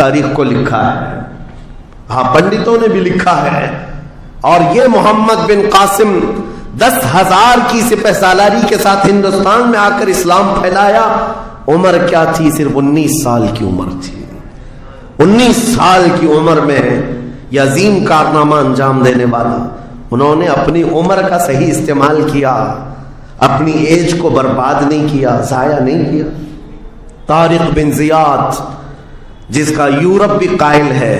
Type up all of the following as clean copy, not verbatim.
تاریخ کو لکھا ہے، ہاں پنڈتوں نے بھی لکھا ہے. اور یہ محمد بن قاسم 10,000 کی سپہ سالاری کے ساتھ ہندوستان میں آ کر اسلام پھیلایا. عمر کیا تھی؟ صرف 19 سال کی عمر تھی. 19 سال کی عمر میں یہ عظیم کارنامہ انجام دینے والا، انہوں نے اپنی عمر کا صحیح استعمال کیا، اپنی ایج کو برباد نہیں کیا، ضائع نہیں کیا. طارق بن زیاد، جس کا یورپ بھی قائل ہے،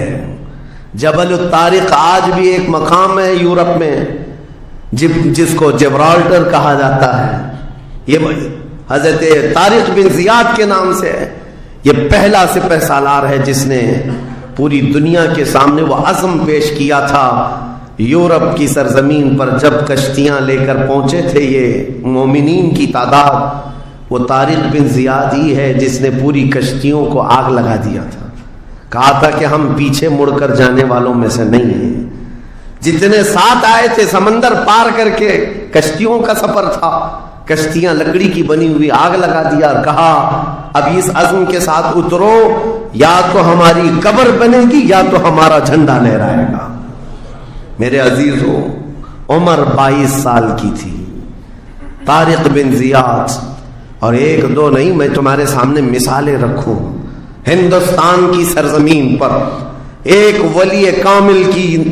جبل الطارق آج بھی ایک مقام ہے یورپ میں جس کو جبرالٹر کہا جاتا ہے. یہ حضرت طارق بن زیاد کے نام سے ہے. یہ پہلا سپہ سالار ہے جس نے پوری دنیا کے سامنے وہ عزم پیش کیا تھا. یورپ کی سرزمین پر جب کشتیاں لے کر پہنچے تھے یہ مومنین کی تعداد، وہ طارق بن زیاد ہی ہے جس نے پوری کشتیوں کو آگ لگا دیا تھا. کہا تھا کہ ہم پیچھے مڑ کر جانے والوں میں سے نہیں ہیں. جتنے ساتھ آئے تھے سمندر پار کر کے، کشتیوں کا سفر تھا، کشتیاں لکڑی کی بنی ہوئی، آگ لگا دیا اور کہا اب اس عزم کے ساتھ اترو، یا تو ہماری قبر بنے گی یا تو ہمارا جھنڈا لہرائے گا. میرے عزیزو، عمر 22 سال کی تھی. طارق بن زیاد، اور ایک دو نہیں، میں تمہارے سامنے مثالیں رکھوں. ہندوستان کی سرزمین پر ایک ولی کامل کی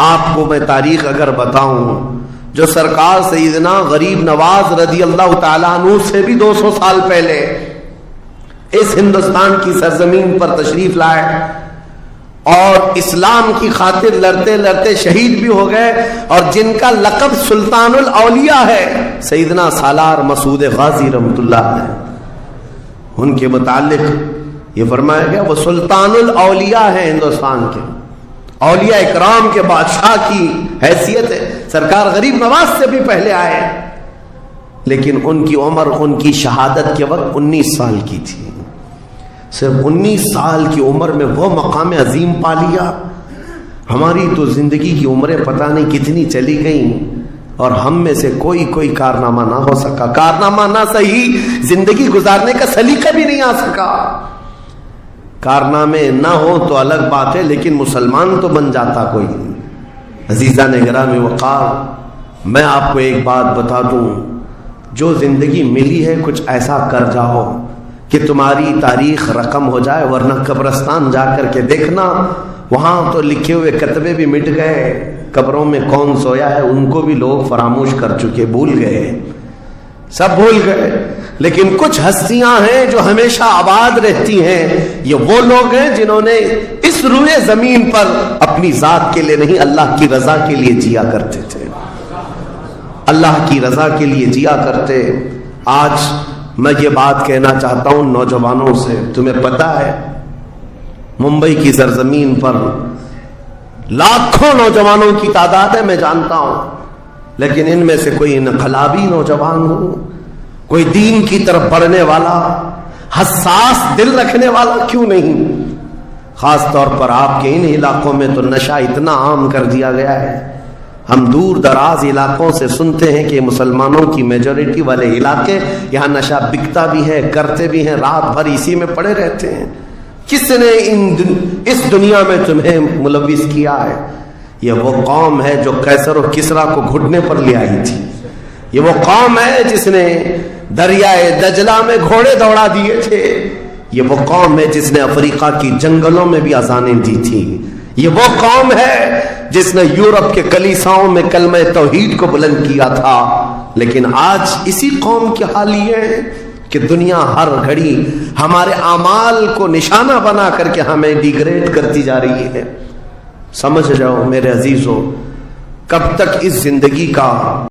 آپ کو میں تاریخ اگر بتاؤں، جو سرکار سیدنا غریب نواز رضی اللہ تعالیٰ عنہ سے بھی 200 سال پہلے اس ہندوستان کی سرزمین پر تشریف لائے اور اسلام کی خاطر لڑتے لڑتے شہید بھی ہو گئے، اور جن کا لقب سلطان الاولیاء ہے، سیدنا سالار مسعود غازی رحمۃ اللہ علیہ. ان کے متعلق یہ فرمایا گیا وہ سلطان الاولیاء ہیں، ہندوستان کے اولیاء اکرام کے بادشاہ کی حیثیت ہے. سرکار غریب نواز سے بھی پہلے آئے، لیکن ان کی عمر ان کی شہادت کے وقت 19 سال کی تھی. صرف 19 سال کی عمر میں وہ مقام عظیم پا لیا. ہماری تو زندگی کی عمریں پتہ نہیں کتنی چلی گئیں اور ہم میں سے کوئی کارنامہ نہ ہو سکا. کارنامہ نہ صحیح، زندگی گزارنے کا سلیقہ بھی نہیں آ سکا. کارنامے نہ ہو تو الگ بات ہے، لیکن مسلمان تو بن جاتا کوئی. عزیزان گرامی وقار، میں آپ کو ایک بات بتا دوں، جو زندگی ملی ہے کچھ ایسا کر جاؤ کہ تمہاری تاریخ رقم ہو جائے، ورنہ قبرستان جا کر کے دیکھنا، وہاں تو لکھے ہوئے کتبے بھی مٹ گئے، قبروں میں کون سویا ہے ان کو بھی لوگ فراموش کر چکے، بھول گئے، سب بھول گئے. لیکن کچھ ہستیاں ہیں جو ہمیشہ آباد رہتی ہیں. یہ وہ لوگ ہیں جنہوں نے اس روئے زمین پر اپنی ذات کے لیے نہیں، اللہ کی رضا کے لیے جیا کرتے تھے، اللہ کی رضا کے لیے جیا کرتے. آج میں یہ بات کہنا چاہتا ہوں نوجوانوں سے، تمہیں پتہ ہے ممبئی کی سرزمین پر لاکھوں نوجوانوں کی تعداد ہے، میں جانتا ہوں، لیکن ان میں سے کوئی انقلابی نوجوان ہو، کوئی دین کی طرف بڑھنے والا، حساس دل رکھنے والا کیوں نہیں؟ خاص طور پر آپ کے ان علاقوں میں تو نشہ اتنا عام کر دیا گیا ہے. ہم دور دراز علاقوں سے سنتے ہیں کہ مسلمانوں کی میجورٹی والے علاقے، یہاں نشہ بکتا بھی ہے، کرتے بھی ہیں، رات بھر اسی میں پڑے رہتے ہیں. کس نے اس دنیا میں تمہیں ملوث کیا ہے؟ یہ وہ قوم ہے جو قیصر و کسریٰ کو گھٹنے پر لے آئی تھی. یہ وہ قوم ہے جس نے دریائے دجلہ میں گھوڑے دوڑا دیے تھے. یہ وہ قوم ہے جس نے افریقہ کی جنگلوں میں بھی اذانیں دی تھی. یہ وہ قوم ہے جس نے یورپ کے کلیساؤں میں کلمہ توحید کو بلند کیا تھا. لیکن آج اسی قوم کی حال یہ ہے کہ دنیا ہر گھڑی ہمارے اعمال کو نشانہ بنا کر کے ہمیں ڈیگریڈ کرتی جا رہی ہے. سمجھ جاؤ میرے عزیزو، کب تک اس زندگی کا